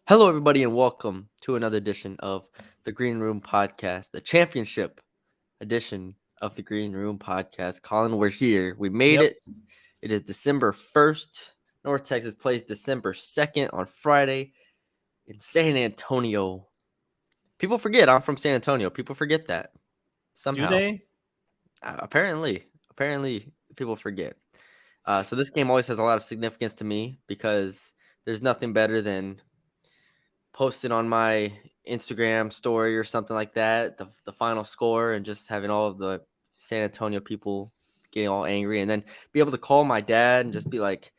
Hello, everybody, and welcome to another edition of the Green Room Podcast, the championship edition of the Green Room Podcast. Colin, we're here. We made Yep. it. It is December 1st. North Texas plays December 2nd on Friday in San Antonio. People forget I'm from San Antonio. People forget that Do somehow. they? Apparently, people forget. So this game always has a lot of significance to me because there's nothing better than posting on my Instagram story or something like that, the final score, and just having all of the San Antonio people getting all angry, and then be able to call my dad and just be like,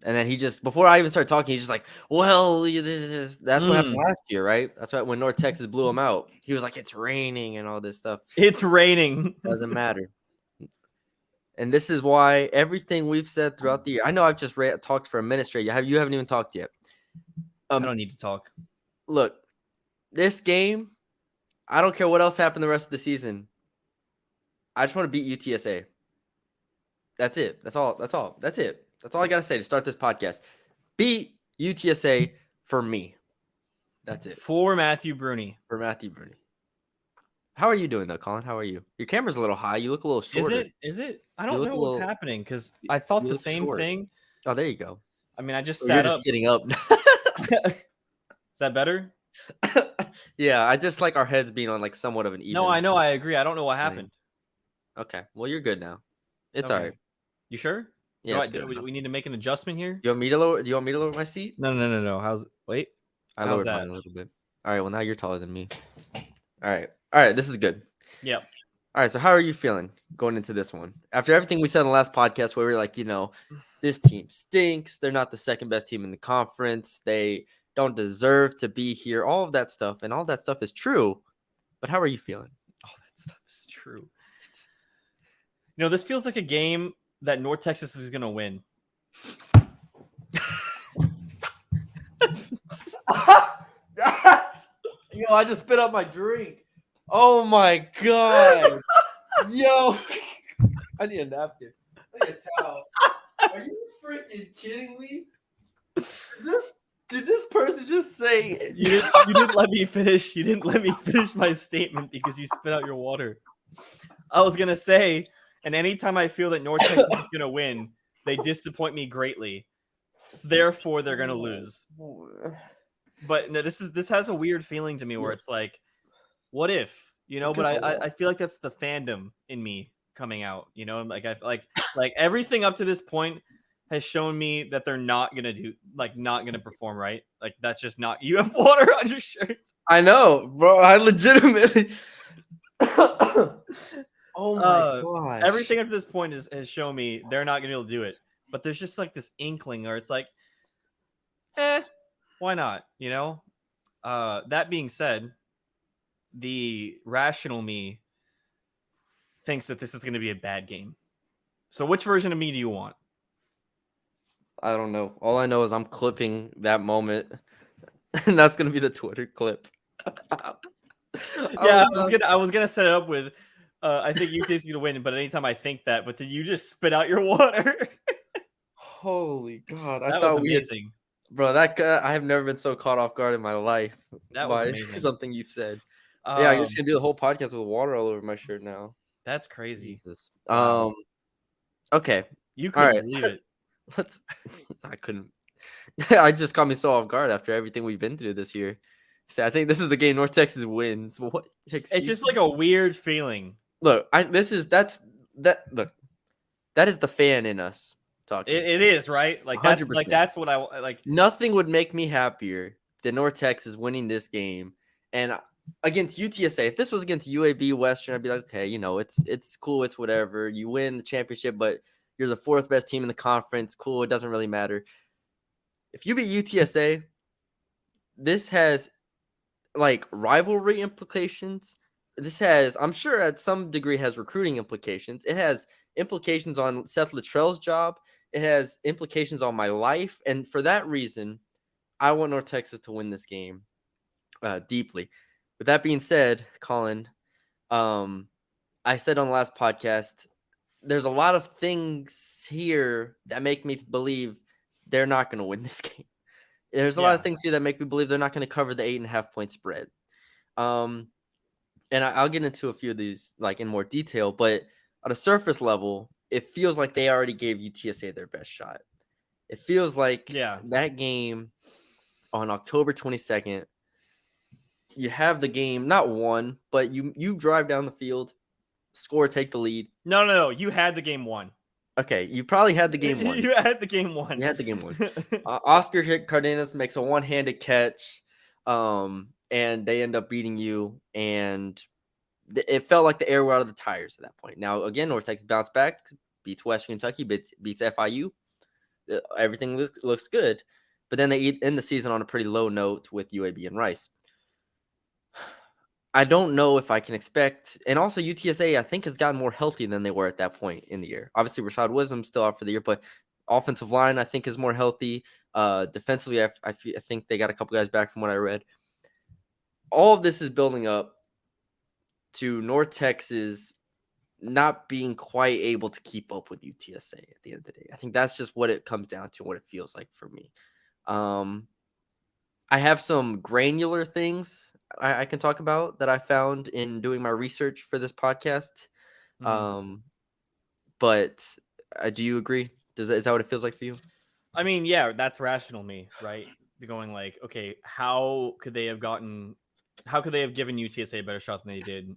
and then he just before I even started talking, he's just like, "Well, that's what happened Mm, last year, right? That's right when North Texas blew him out. He was like, it's raining and all this stuff. it's raining. Doesn't matter." And this is why everything we've said throughout the year. I know I've just talked for a minute straight. You haven't even talked yet. I don't need to talk. Look, this game, I don't care what else happened the rest of the season. I just want to beat UTSA. That's it. That's all. That's it. That's all I got to say to start this podcast. Beat UTSA for me. That's it. For Matthew Brune. For Matthew Brune. How are you doing, though, Colin? How are you? Your camera's a little high. You look a little shorter. Is it? I You don't look know a what's little. happening because I thought You the look same short. thing. Oh, there you go. I mean, I just Oh, you're sat just up. sitting up. Is that better? Yeah, I just like our heads being on like somewhat of an even. No, I know. I agree. I don't know what plane. happened. Okay. Well, you're good now. It's Okay. all right. You sure? Yeah, it's good we enough. need to make an adjustment here? Do you want me to lower my seat? No. Wait. I How's lowered that? mine a little bit. All right. Well, now you're taller than me. All right. This is good. Yep. All right. So, how are you feeling going into this one? After everything we said in the last podcast, where we were like, this team stinks. They're not the second best team in the conference. They don't deserve to be here. All of that stuff, and all that stuff is true. But how are you feeling? All that stuff is true. This feels like a game that North Texas is going to win. I just spit up my drink. Oh my god. Yo. I need a napkin. I need a towel. Are you freaking kidding me? Did this person just say You didn't let me finish. You didn't let me finish my statement because you spit out your water. I was gonna say, and anytime I feel that North Texas is gonna win, they disappoint me greatly. So therefore, they're gonna lose. But no, this has a weird feeling to me where it's like, what if? But I feel like that's the fandom in me coming out. Like I like everything up to this point has shown me that they're not gonna perform right. Like that's just not. You have water on your shirts. I know, bro. I legitimately. Oh my gosh. Everything up to this point has shown me they're not gonna be able to do it. But there's just like this inkling, or it's like, why not? That being said, the rational me thinks that this is going to be a bad game. So which version of me do you want? I don't know. All I know is I'm clipping that moment, and that's gonna be the Twitter clip. Yeah, I was gonna set it up with. I think UTSA is gonna win, but anytime I think that, but did you just spit out your water? Holy God! I That thought was amazing, bro. I have never been so caught off guard in my life by something you've said. Yeah, I'm just gonna do the whole podcast with water all over my shirt now. That's crazy. Jesus. Wow. Okay. You couldn't believe it. I couldn't. I just caught me so off guard after everything we've been through this year. So I think this is the game North Texas wins. What? It's just like a weird feeling. Look, that is the fan in us talking. It is, right? Like 100%. That's what I like. Nothing would make me happier than North Texas winning this game. And against UTSA, if this was against UAB Western, I'd be like, okay, it's cool, it's whatever. You win the championship, but you're the fourth best team in the conference. Cool, it doesn't really matter. If you beat UTSA, this has like rivalry implications. This has, I'm sure, at some degree, has recruiting implications. It has implications on Seth Luttrell's job. It has implications on my life, and for that reason, I want North Texas to win this game deeply. With that being said, Colin, I said on the last podcast, there's a lot of things here that make me believe they're not going to win this game. There's a lot of Yeah. things here that make me believe they're not going to cover the 8.5-point spread. Um, and I'll get into a few of these like in more detail, but on a surface level, it feels like they already gave UTSA their best shot. It feels like Yeah. that game on October 22nd, you have the game not won, but you drive down the field, score, take the lead. No. You had the game won. Okay, you probably had the game won. You had the game won. You had the game won. Oscar Cardenas makes a one-handed catch, and they end up beating you, and it felt like the air were out of the tires at that point. Now, again, North Texas bounced back, beats Western Kentucky, beats FIU. Everything looks good, but then they end the season on a pretty low note with UAB and Rice. I don't know if I can expect, and also UTSA, I think, has gotten more healthy than they were at that point in the year. Obviously, Rashad Wisdom's still out for the year, but offensive line, I think, is more healthy. Defensively, I think they got a couple guys back from what I read. All of this is building up to North Texas not being quite able to keep up with UTSA at the end of the day. I think that's just what it comes down to, what it feels like for me. I have some granular things I can talk about that I found in doing my research for this podcast. But do you agree? Is that what it feels like for you? I mean, yeah, that's rational me, right? Going like, okay, how could they have given UTSA a better shot than they did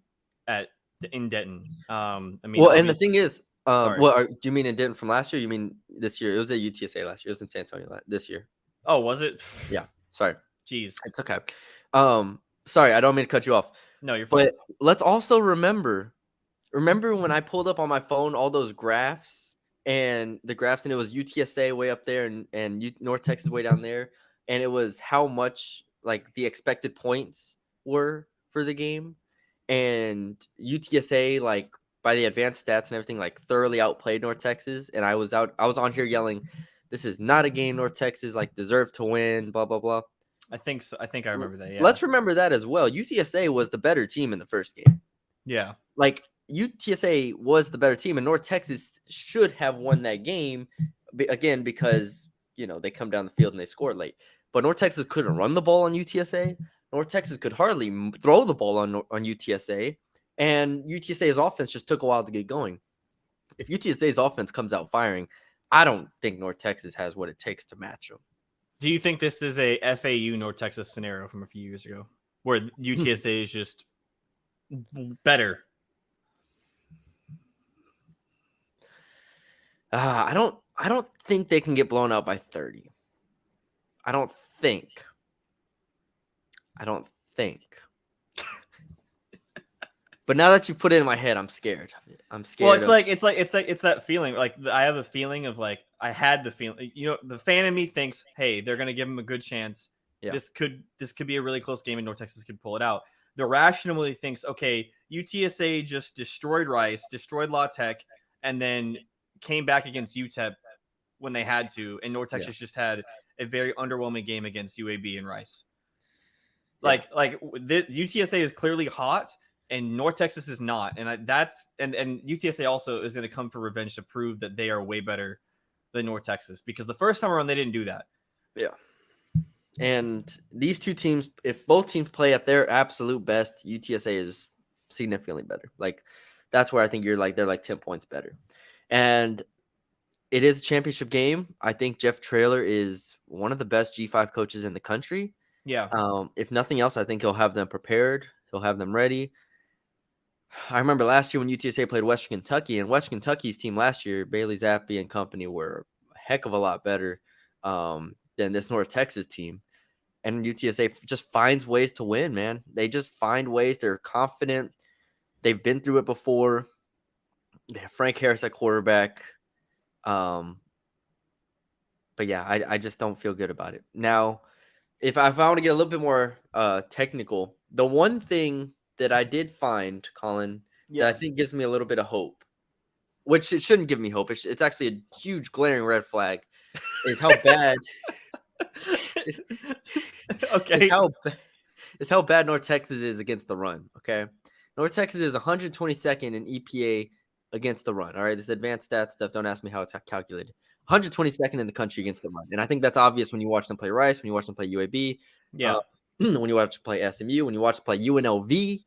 in Denton? I mean, Well, and the obviously, thing is, sorry. do you mean in Denton from last year? You mean this year? It was at UTSA last year. It was in San Antonio this year. Oh, was it? Yeah. Sorry. Jeez. It's okay. Sorry, I don't mean to cut you off. No, you're fine. But let's also remember when I pulled up on my phone all those graphs and it was UTSA way up there and North Texas way down there, and it was how much like the expected points were for the game, and UTSA like by the advanced stats and everything like thoroughly outplayed North Texas, and I was on here yelling, "This is not a game North Texas like deserved to win." Blah blah blah. I think so. I think I remember that. Yeah. Let's remember that as well. UTSA was the better team in the first game. Yeah. Like UTSA was the better team, and North Texas should have won that game again because they come down the field and they scored late. But North Texas couldn't run the ball on UTSA. North Texas could hardly throw the ball on UTSA, and UTSA's offense just took a while to get going. If UTSA's offense comes out firing, I don't think North Texas has what it takes to match them. Do you think this is a FAU North Texas scenario from a few years ago, where UTSA is just better? I don't think they can get blown out by 30. I don't think. But now that you put it in my head, I'm scared. Well, it's that feeling. Like I have a feeling of like I had the feeling. The fan in me thinks, hey, they're gonna give them a good chance. Yeah. This could be a really close game, and North Texas could pull it out. The rationally thinks, okay, UTSA just destroyed Rice, destroyed La Tech, and then came back against UTEP when they had to, and North Texas just had a very underwhelming game against UAB and Rice. Like UTSA is clearly hot, and North Texas is not, and and UTSA also is going to come for revenge to prove that they are way better than North Texas, because the first time around they didn't do that. Yeah. And these two teams, if both teams play at their absolute best, UTSA is significantly better. Like that's where I think they're like 10 points better. And it is a championship game. I think Jeff Traylor is one of the best G5 coaches in the country. Yeah. If nothing else, I think he'll have them prepared. He'll have them ready. I remember last year when UTSA played Western Kentucky, and Western Kentucky's team last year, Bailey Zappi and company, were a heck of a lot better than this North Texas team. And UTSA just finds ways to win, man. They just find ways. They're confident. They've been through it before. They have Frank Harris at quarterback. But yeah, I just don't feel good about it. Now, if I want to get a little bit more technical, the one thing that I did find, Colin, that I think gives me a little bit of hope, which it shouldn't give me hope. It's actually a huge glaring red flag, is how bad. Okay. Is how bad North Texas is against the run. Okay, North Texas is 122nd in EPA against the run. All right, this advanced stat stuff. Don't ask me how it's calculated. 122nd in the country against the run. And I think that's obvious when you watch them play Rice, when you watch them play UAB, Yeah. when you watch them play SMU, when you watch them play UNLV,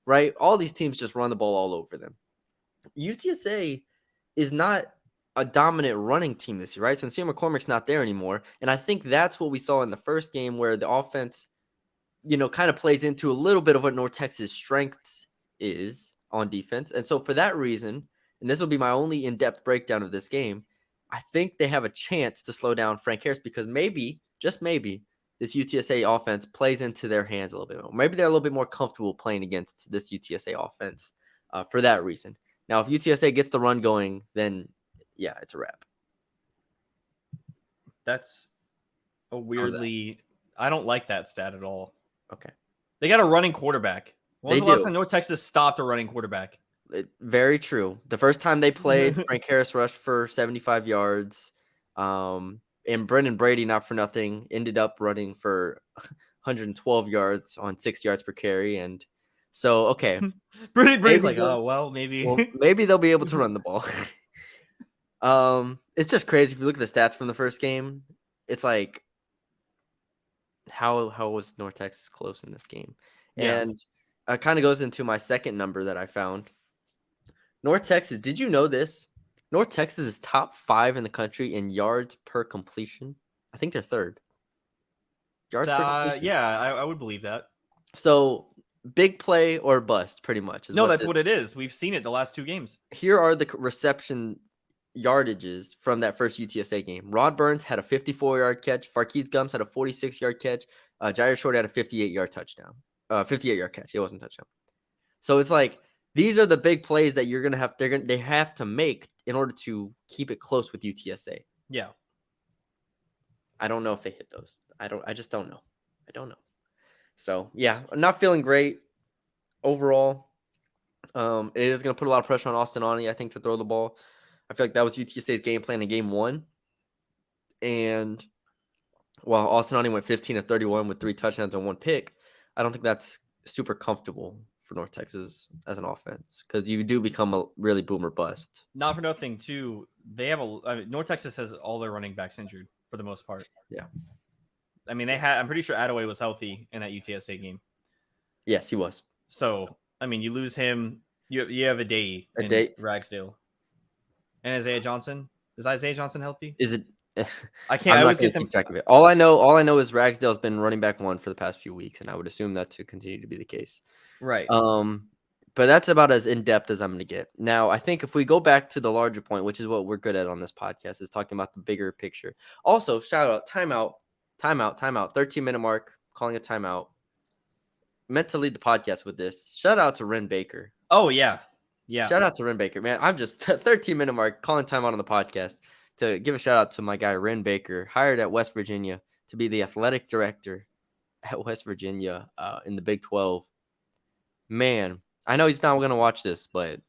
right? All these teams just run the ball all over them. UTSA is not a dominant running team this year, right? Sincere McCormick's not there anymore. And I think that's what we saw in the first game where the offense, kind of plays into a little bit of what North Texas' strengths is on defense. And so for that reason, and this will be my only in-depth breakdown of this game, I think they have a chance to slow down Frank Harris because maybe, just maybe, this UTSA offense plays into their hands a little bit more. Maybe they're a little bit more comfortable playing against this UTSA offense for that reason. Now, if UTSA gets the run going, then yeah, it's a wrap. That's a weirdly. I don't like that stat at all. Okay. They got a running quarterback. When was They the last do. time North Texas stopped a running quarterback? Very true. The first time they played, Frank Harris rushed for 75 yards. And Brendan Brady, not for nothing, ended up running for 112 yards on 6 yards per carry. And so, okay, Brady's like, they'll oh well, maybe. maybe they'll be able to run the ball. It's just crazy if you look at the stats from the first game. It's like, how was North Texas close in this game? Yeah. And it kind of goes into my second number that I found. North Texas, did you know this? North Texas is top 5 in the country in yards per completion. I think they're third. Yards per completion. Yeah, I would believe that. So big play or bust, pretty much. No, that's what it is. We've seen it the last 2 games. Here are the reception yardages from that first UTSA game. Rod Burns had a 54-yard catch. Farkeez Gums had a 46-yard catch. Jair Short had a 58-yard touchdown. 58-yard catch. It wasn't a touchdown. So it's like these are the big plays that they have to make in order to keep it close with UTSA. Yeah. I don't know if they hit those. I just don't know. I don't know. So yeah, I'm not feeling great overall. It is going to put a lot of pressure on Austin Aune, I think, to throw the ball. I feel like that was UTSA's game plan in game 1. And while Austin Aune went 15 of 31 with 3 touchdowns and 1 pick, I don't think that's super comfortable for North Texas as an offense because you do become a really boomer bust. Not for nothing, too. They have North Texas has all their running backs injured for the most part. Yeah. I mean, I'm pretty sure Attaway was healthy in that UTSA game. Yes, he was. So, I mean, you lose him. You have a day in Ragsdale. And Isaiah Johnson. Is Isaiah Johnson healthy? Is it? I can't. I always get them. Keep track of it. All I know is Ragsdale's been running back 1 for the past few weeks, and I would assume that to continue to be the case. Right. But that's about as in depth as I'm going to get. Now, I think if we go back to the larger point, which is what we're good at on this podcast, is talking about the bigger picture. Also, shout out, timeout. 13-minute mark, calling a timeout. Meant to lead the podcast with this. Shout out to Ren Baker. Oh, yeah. Yeah. Shout out to Ren Baker. Man, I'm just 13-minute mark, calling timeout on the podcast to give a shout out to my guy, Ren Baker, hired at West Virginia to be the athletic director at West Virginia in the Big 12. Man, I know he's not going to watch this, but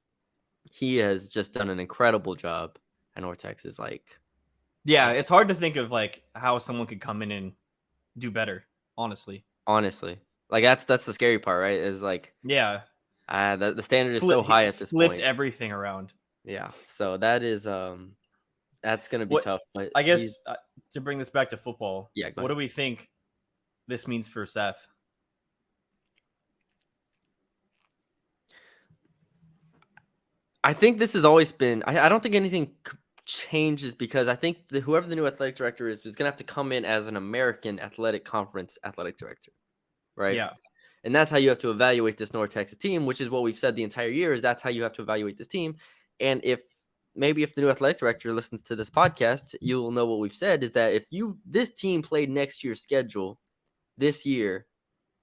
he has just done an incredible job at North Texas. Yeah, it's hard to think of how someone could come in and do better. Honestly, that's the scary part, right? Is yeah, the standard is so high at this point. Flipped everything around. Yeah, so that is that's going to be tough. But I guess to bring this back to football, yeah, what do we think this means for Seth? I think this has always been. I don't think anything changes because I think whoever the new athletic director is going to have to come in as an American Athletic Conference athletic director, right? Yeah. And that's how you have to evaluate this North Texas team, which is what we've said the entire year, is that's how you have to evaluate this team. And if the new athletic director listens to this podcast, you'll know what we've said is that if this team played next year's schedule this year,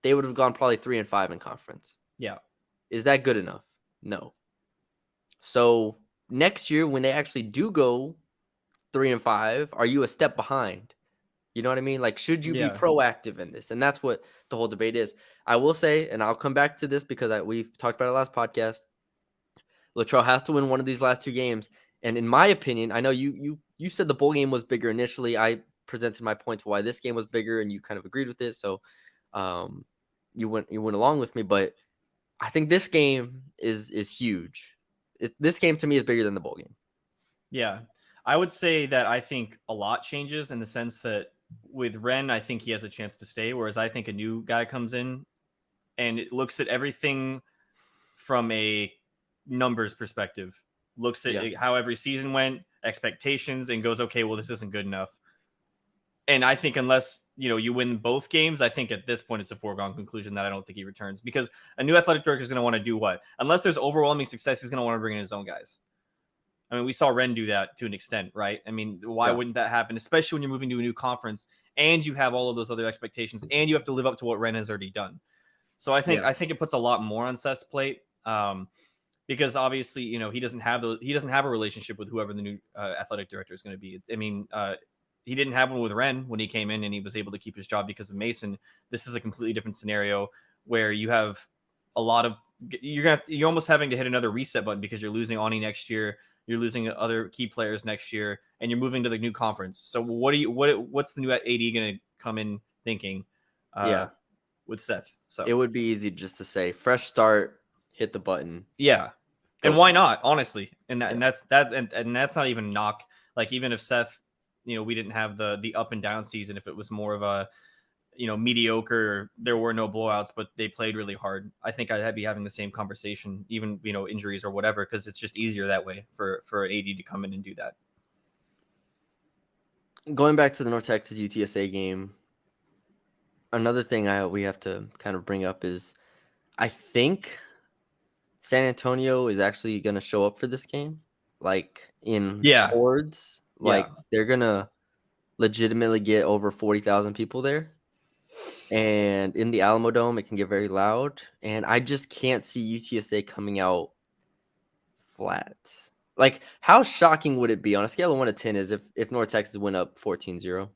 they would have gone probably 3-5 in conference. Yeah. Is that good enough? No. So next year, when they actually do go 3-5, are you a step behind? You know what I mean? Should you be proactive in this? And that's what the whole debate is. I will say, and I'll come back to this because we've talked about it last podcast. Latrell has to win one of these last 2 games. And in my opinion, I know you said the bowl game was bigger initially. I presented my point to why this game was bigger, and you kind of agreed with it. So you went along with me. But I think this game is huge. This game to me is bigger than the bowl game. Yeah. I would say that I think a lot changes in the sense that with Ren, I think he has a chance to stay, whereas I think a new guy comes in and it looks at everything from a numbers perspective, looks Yeah. at how every season went, expectations, and goes, okay, well, this isn't good enough. And I think unless you win both games, I think at this point it's a foregone conclusion that I don't think he returns, because a new athletic director is going to want to do what? Unless there's overwhelming success, he's going to want to bring in his own guys. I mean, we saw Ren do that to an extent, right? I mean, why Yeah. wouldn't that happen? Especially when you're moving to a new conference and you have all of those other expectations, and you have to live up to what Ren has already done. So I think Yeah. it puts a lot more on Seth's plate, because obviously he doesn't have a relationship with whoever the new athletic director is going to be. I mean, he didn't have one with Ren when he came in and he was able to keep his job because of Mason. This is a completely different scenario where you have a lot of you're almost having to hit another reset button because you're losing Ani next year. You're losing other key players next year, and you're moving to the new conference. So what's the new AD going to come in thinking Yeah. with Seth? So It would be easy just to say fresh start, hit the button. yeah, Go and for why it. not? Honestly, and Yeah. that's not even knock. Like, even if Seth, we didn't have the up and down season, if it was more of a mediocre, there were no blowouts, but they played really hard, I think I'd be having the same conversation, even injuries or whatever, because it's just easier that way for an AD to come in and do that. Going back to the North Texas UTSA game, another thing we have to kind of bring up is I think San Antonio is actually going to show up for this game, like in Yeah, hordes. yeah. Like they're going to legitimately get over 40,000 people there. And in the Alamo Dome, it can get very loud. And I just can't see UTSA coming out flat. Like, how shocking would it be on a scale of 1 to 10 is if North Texas went up 14-0?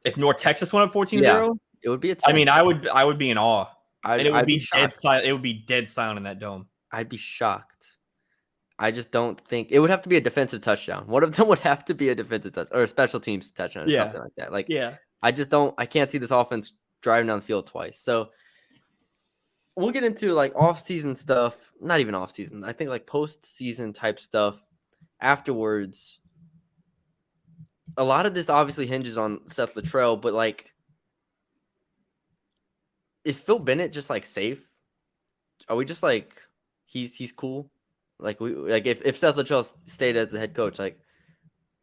If North Texas went up 14-0, Yeah, it would be a I 10. mean, I would be in awe, and it would I'd be be dead shocked. silent. It would be dead silent in that dome. I'd be shocked. I just don't think it would have to be a defensive touchdown. One of them would have to be a defensive touch or a special teams touchdown or Yeah, something like that. Like, yeah. I can't see this offense driving down the field twice. So we'll get into like off-season stuff, not even off-season. I think like post-season type stuff afterwards. A lot of this obviously hinges on Seth Luttrell, but like, is Phil Bennett just like safe? Are we just like he's cool? Like if Seth Luttrell stayed as the head coach, like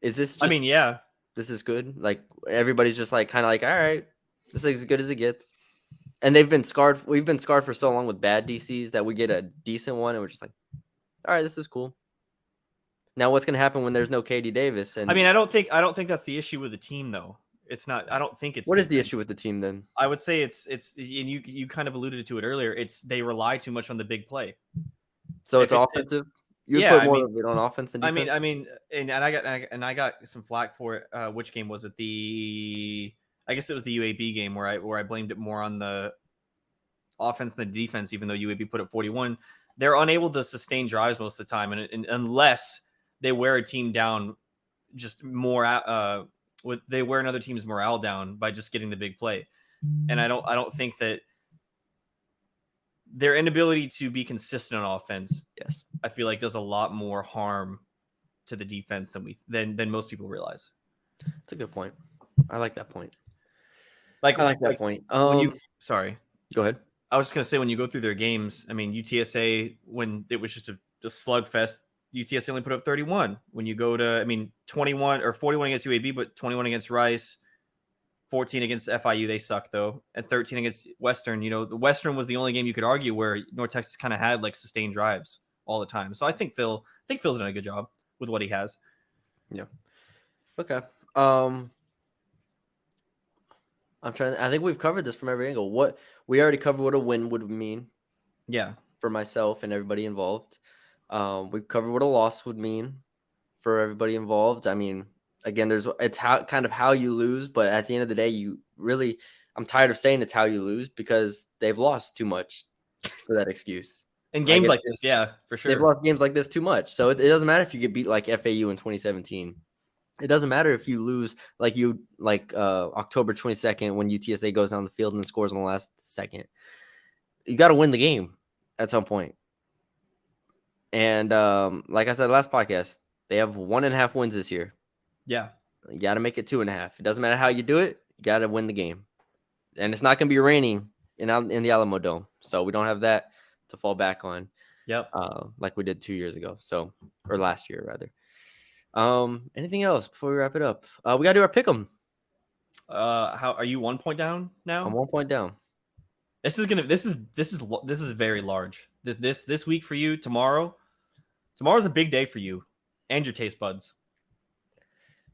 is this I just mean, yeah. this is good? Like everybody's just like kind of like, all right, this is as good as it gets. And they've been scarred. We've been scarred for so long with bad DCs that we get a decent one, and we're just like, all right, this is cool. Now, what's gonna happen when there's no KD Davis? I And mean, I don't think that's the issue with the team, though. It's not. I don't think it's what is the defense. issue with the team then? I would say it's and you kind of alluded to it earlier. It's they rely too much on the big play. So If it's it's offensive. You would yeah, put more of it on offense than defense. and I got some flack for it. Which game was it? I guess it was the UAB game where I blamed it more on the offense than the defense, even though UAB put up 41. They're unable to sustain drives most of the time, and unless they wear a team down, just more they wear another team's morale down by just getting the big play. And I don't think that their inability to be consistent on offense, Yes, I feel like does a lot more harm to the defense than most people realize. it's a good point. I like that point. Like I like that like point. when you sorry, Go ahead. I was just gonna say when you go through their games, I mean UTSA when it was just a slugfest, UTSA only put up 31. When you go to 21 or 41 against UAB, but 21 against Rice, 14 against FIU, they suck though, and 13 against Western. The Western was the only game you could argue where North Texas kind of had like sustained drives all the time. So I think Phil's done a good job with what he has. Yeah. Okay. I think we've covered this from every angle. What we already covered what a win would mean Yeah. for myself and everybody involved. We've covered what a loss would mean for everybody involved. I mean, again, it's how you lose, but at the end of the day, I'm tired of saying it's how you lose because they've lost too much for that excuse. In Like games like this, yeah, for they've sure. lost games like this too much. So it doesn't matter if you get beat like FAU in 2017. It doesn't matter if you lose like October 22nd when UTSA goes down the field and scores in the last second. You got to win the game at some point. And like I said last podcast, They have 1.5 wins this year. Yeah. You got to make it 2.5. It doesn't matter how you do it. You got to win the game. And it's not going to be raining in the Alamo Dome. So we don't have that to fall back on Yep. like we did 2 years ago. Or last year, rather. Anything else before we wrap it up? We got to do our pick 'em. How are you 1 point down now? I'm 1 point down. This is very large. This week for you. Tomorrow's a big day for you and your taste buds.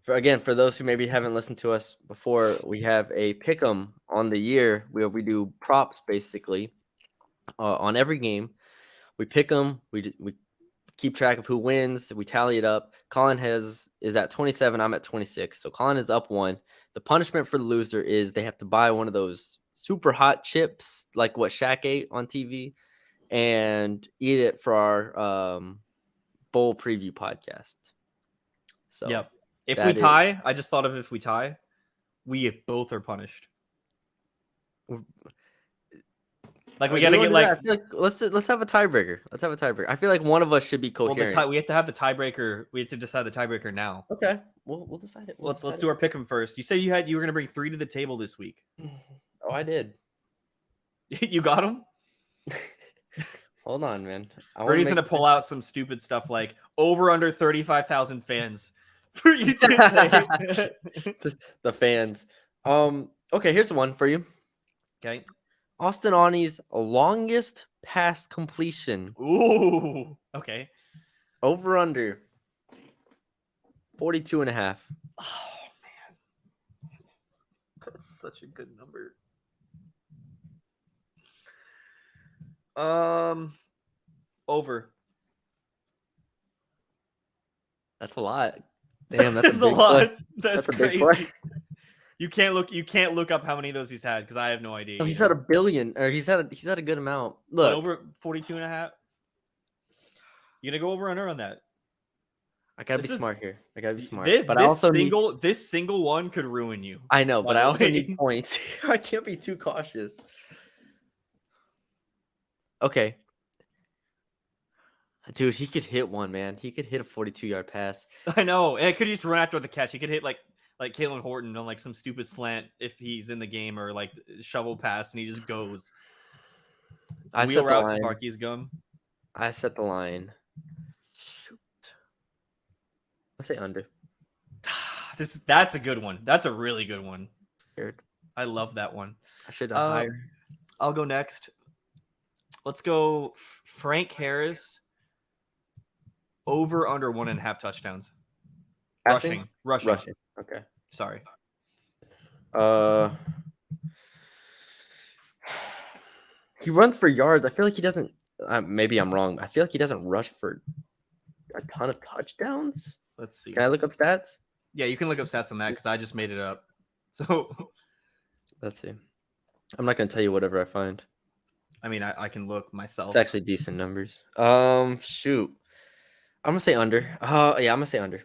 For those who maybe haven't listened to us before, we have a pick 'em on the year where we do props basically on every game. We pick them. We keep track of who wins. We tally it up. Colin is at 27. I'm at 26. So Colin is up 1. The punishment for the loser is they have to buy one of those super hot chips, like what Shaq ate on TV, and eat it for our bowl preview podcast. So yep. If we tie, I just thought of if we tie, we both are punished. Like we gotta get like, I feel like let's have a tiebreaker. I feel like one of us should be coherent. Well, we have to have the tiebreaker. We have to decide the tiebreaker now. Okay, we'll decide it. Let's do our pick 'em first. You said you were gonna bring 3 to the table this week. Oh, I did. You got them? Hold on, man. Bernie's gonna pull out some stupid stuff like over under 35,000 fans for UTSA. the fans. Okay, here's one for you. Okay. Austin Auni's longest pass completion. Ooh. Okay. Over under 42.5. Oh man. That's such a good number. Over. That's a lot. Damn, that's a lot. That's crazy. You can't look up how many of those he's had because I have no idea. Oh, he's had a billion, or he's had a good amount. Look, but over 42.5. You gonna go over under on that? I gotta be smart here. This single one could ruin you. I know, but I also need points. I can't be too cautious. Okay. Dude, he could hit one, man. He could hit a 42-yard pass. I know. And it could just run after the catch. He could hit like Kalen Horton on like some stupid slant if he's in the game, or like shovel pass and he just goes. Wheel route to Marquise Gum. I set the line. Shoot. Let's say under. That's a good one. That's a really good one. Scared. I love that one. I should have higher. I'll go next. Let's go Frank Harris. Over under 1.5 touchdowns. Rushing. Okay. Sorry. He runs for yards. I feel like he doesn't. Maybe I'm wrong. I feel like he doesn't rush for a ton of touchdowns. Let's see. Can I look up stats? Yeah, you can look up stats on that because I just made it up. So let's see. I'm not gonna tell you whatever I find. I mean, I can look myself. It's actually decent numbers. Shoot. I'm gonna say under. Yeah, I'm gonna say under.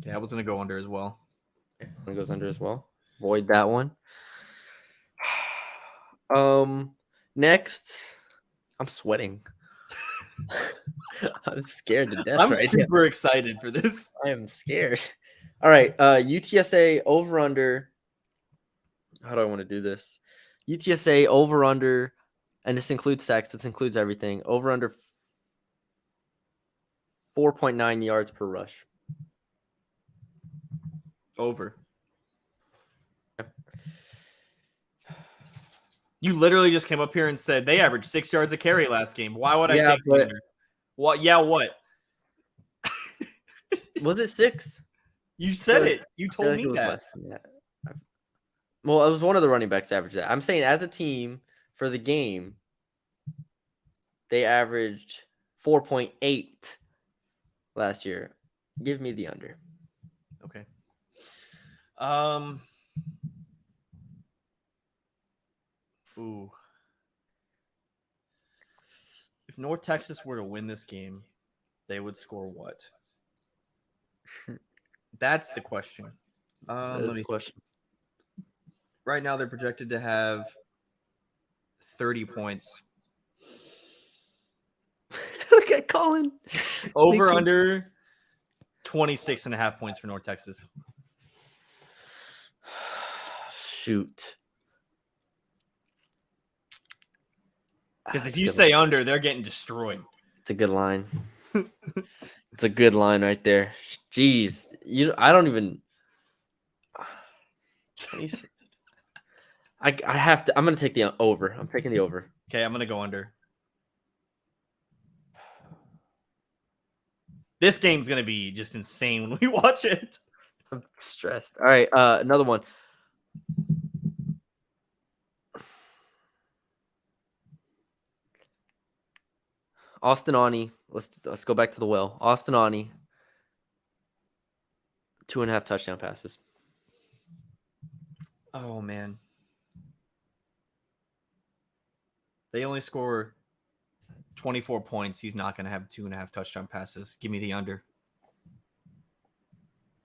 Yeah, I was gonna go under as well. It goes under as well. Void that one. Next, I'm sweating. I'm scared to death. I'm super excited for this. I am scared. All right, UTSA over under. How do I want to do this? UTSA over under, and this includes sacks. This includes everything. Over under 4.9 yards per rush. Over. You literally just came up here and said they averaged 6 yards a carry last game. Why would I take under? What? Yeah, what? Was it 6? You said it. You told me that. Less than that. Well, it was one of the running backs averaged that. I'm saying as a team for the game, they averaged 4.8 last year. Give me the under. Okay. Ooh. If North Texas were to win this game, they would score what? That's the question. That's the question. Right now, they're projected to have 30 points. Look at Colin. Over under 26.5 points for North Texas. Shoot. Because if That's a you good say line. under, they're getting destroyed. It's a good line. It's a good line right there. Jeez, I don't even. 26. I have to. I'm gonna take the over. I'm taking the over. Okay, I'm gonna go under. This game's gonna be just insane when we watch it. I'm stressed. All right, another one. Austin Ani. Let's go back to the well. Austin Ani. 2.5 touchdown passes. Oh man. They only score 24 points. He's not gonna have 2.5 touchdown passes. Give me the under.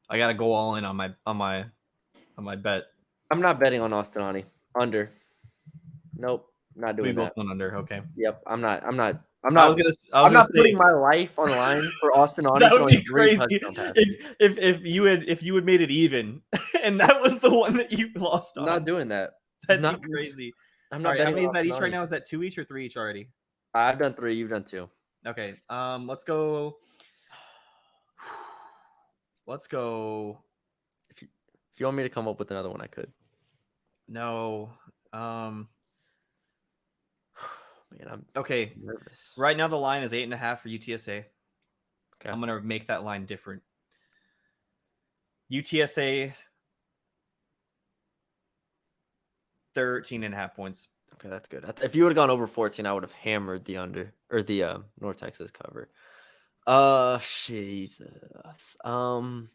I gotta go all in on my bet. I'm not betting on Austin Ani. Under. Nope, not We doing both that. went under. Okay. Yep, I'm not. I'm not. I was gonna putting say my life on the line for Austin Ani that would throwing be 3 crazy touchdown passes. if you had made it even, and that was the one that you lost I'm on. not doing that. That'd Not. be crazy. I'm All not right, how betting many on is that Austin each right Ani. now? Is that 2 each or 3 each already? I've done 3. You've done 2. Okay. Let's go. Let's go. If you want me to come up with another one, I could. No. Man, I'm Okay. nervous. Right now the line is 8.5 for UTSA. Okay. I'm gonna make that line different. UTSA 13.5 points. Okay, that's good. If you would have gone over 14, I would have hammered the under or the North Texas cover. Jesus. I'm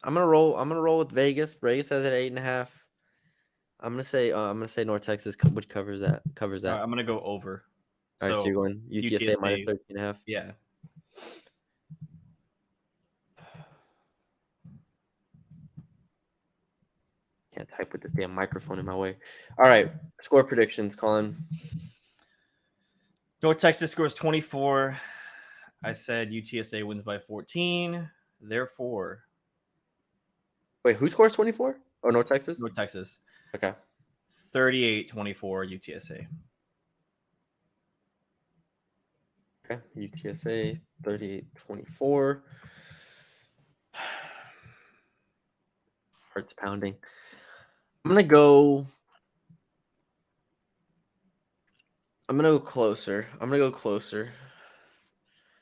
gonna roll with Vegas. Vegas has it 8.5. I'm gonna say North Texas which covers that. All right, I'm gonna go over. All right, so So you're going UTSA minus 13.5. Yeah. Can't type with this damn microphone in my way. All right, score predictions, Colin. North Texas scores 24. I said UTSA wins by 14. Therefore, Wait, who scores 24? Oh, North Texas. North Texas Okay. 38-24 UTSA. Okay. UTSA 38-24. Heart's pounding. I'm gonna go closer.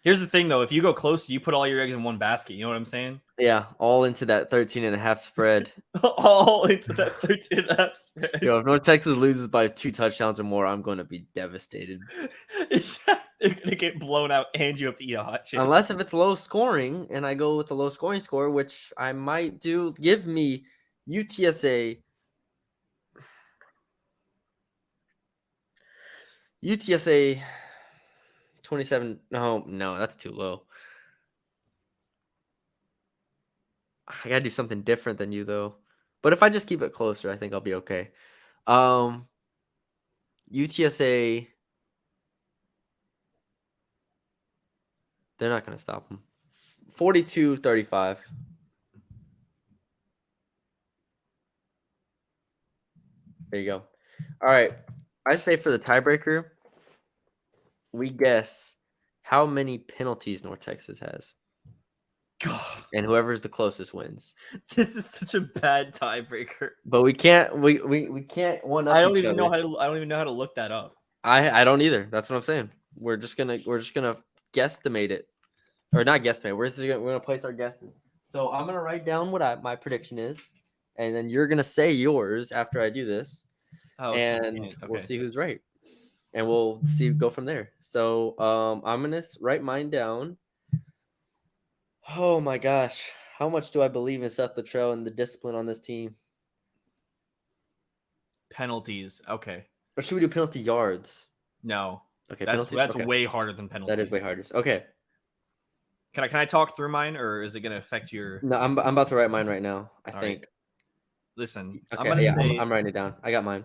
Here's the thing, though. If you go close, you put all your eggs in one basket. You know what I'm saying? Yeah, all into that 13.5 spread. All into that 13.5 spread. Yo, if North Texas loses by 2 touchdowns or more, I'm going to be devastated. They're gonna get blown out, and you have to eat a hot chip. Unless if it's low scoring, and I go with the low scoring score, which I might do. Give me UTSA. UTSA 27. No, that's too low. I gotta do something different than you though. But if I just keep it closer, I think I'll be okay. UTSA. They're not gonna stop them. 42-35. There you go. All right. I say for the tiebreaker, we guess how many penalties North Texas has. God, And whoever's the closest wins. this is such a bad tiebreaker. But we can't can't one up I don't each even other. know how to look that up. I don't either. That's what I'm saying. We're just gonna guesstimate it. Or not guesstimate. We're gonna place our guesses. So I'm gonna write down what my prediction is, and then you're gonna say yours after I do this. Oh, And we'll okay. see who's right. And we'll go from there. So I'm gonna write mine down. Oh my gosh. How much do I believe in Seth Luttrell and the discipline on this team? Penalties. Okay. Or should we do penalty yards? No. Okay, That's penalties. Okay. way harder than penalties. That is way harder. Okay. Can I talk through mine, or is it gonna affect your? No, I'm about to write mine right now. I All think. right. Listen, Okay. I'm gonna say I'm writing it down. I got mine.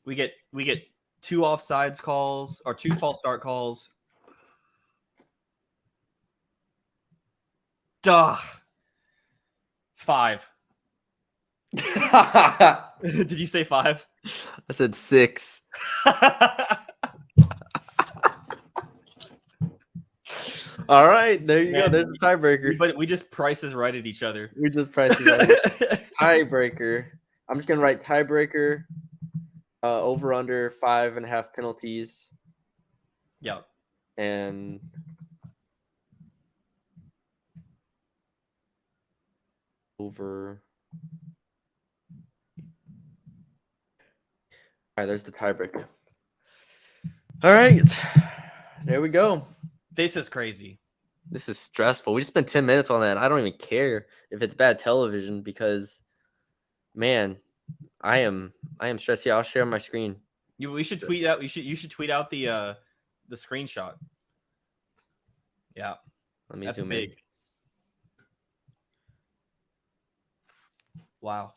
we get 2 offsides calls or 2 false start calls, Duh. 5. I Did you say 5? said 6. All right, there you go. Man, There's the tiebreaker. But we just prices right at each other. We just priced it right. Tiebreaker. I'm just gonna write tiebreaker. Over under 5.5 penalties Yeah. and over. All right, there's the tiebreaker. All right, there we go. This is crazy. This is stressful. We just spent 10 minutes on that. I don't even care if it's bad television because, man, I am stressed. Yeah, I'll share my screen. We should tweet out. You should tweet out the screenshot. Yeah, Let me that's zoom big. in. Wow.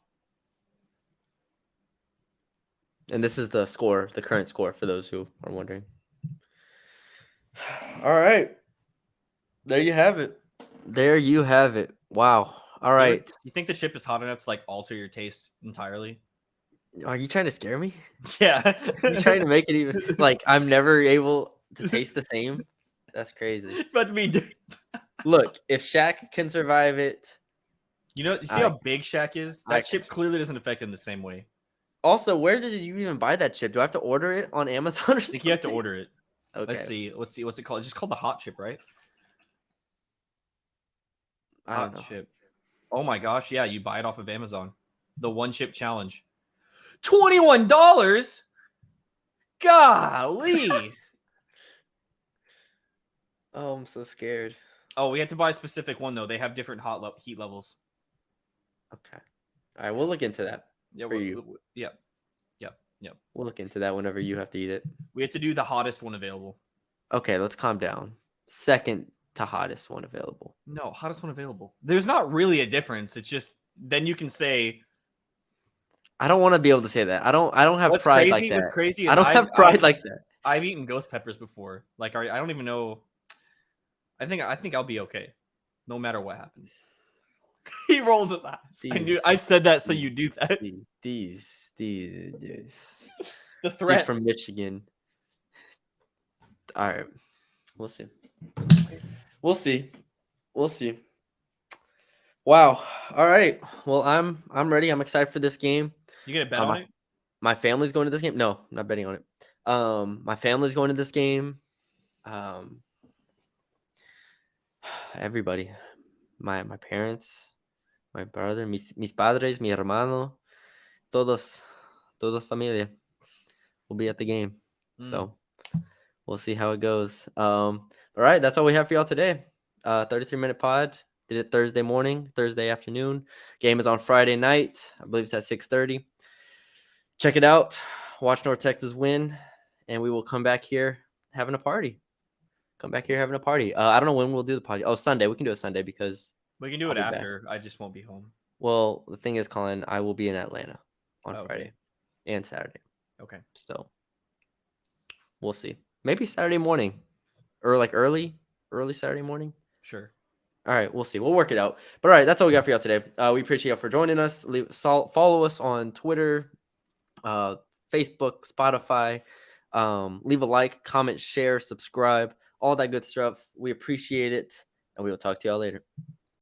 And this is the score, the current score for those who are wondering. All right. There you have it. There you have it. Wow. All right. You think the chip is hot enough to like alter your taste entirely? Are you trying to scare me? Yeah. You trying to make it even like I'm never able to taste the same? That's crazy. But me, Look, if Shaq can survive it, you see how big Shaq is? I That chip clearly doesn't affect him the same way. also, where did you even buy that chip? Do I have to order it on Amazon or I something? think you have to order it. Okay. Let's see. What's it called? It's just called the hot chip, right? I don't know. Chip. Oh my gosh, yeah, you buy it off of Amazon. The one chip challenge. $21? Golly. Oh, I'm so scared. Oh, we have to buy a specific one though. They have different heat levels. Okay. All right, we'll look into that. Yeah, for you. Yep. We'll look into that whenever you have to eat it. We have to do the hottest one available. Okay, let's calm down. Second to hottest one available. No, hottest one available. There's not really a difference. It's just then you can say. I don't want to be able to say that. I don't have What's pride crazy? like that. What's crazy is I don't have pride like that. I've eaten ghost peppers before. Like I don't even know. I think I'll be okay, no matter what happens. He rolls his eyes. I said that so you do that. These The threats from Michigan. All right, we'll see. We'll see. Wow. All right. Well, I'm ready. I'm excited for this game. You gonna bet on it? My family's going to this game. No, I'm not betting on it. My family's going to this game. Everybody, my parents, my brother, mis padres, mi hermano, todos familia will be at the game. So we'll see how it goes. All right, that's all we have for y'all today. 33-minute pod. Did it Thursday morning, Thursday afternoon. Game is on Friday night. I believe it's at 6:30. Check it out. Watch North Texas win, and we will come back here having a party. I don't know when we'll do the party. Oh, Sunday. We can do it Sunday because we can do it after. I just won't be home. Well, the thing is, Colin, I will be in Atlanta on Friday and Saturday. Okay. So we'll see. Maybe Saturday morning or like early Saturday morning. Sure. All right, we'll see. We'll work it out. But all right, that's all we got for y'all today. We appreciate y'all for joining us. Follow us on Twitter, Facebook, Spotify. Leave a like, comment, share, subscribe, all that good stuff. We appreciate it, and we will talk to y'all later.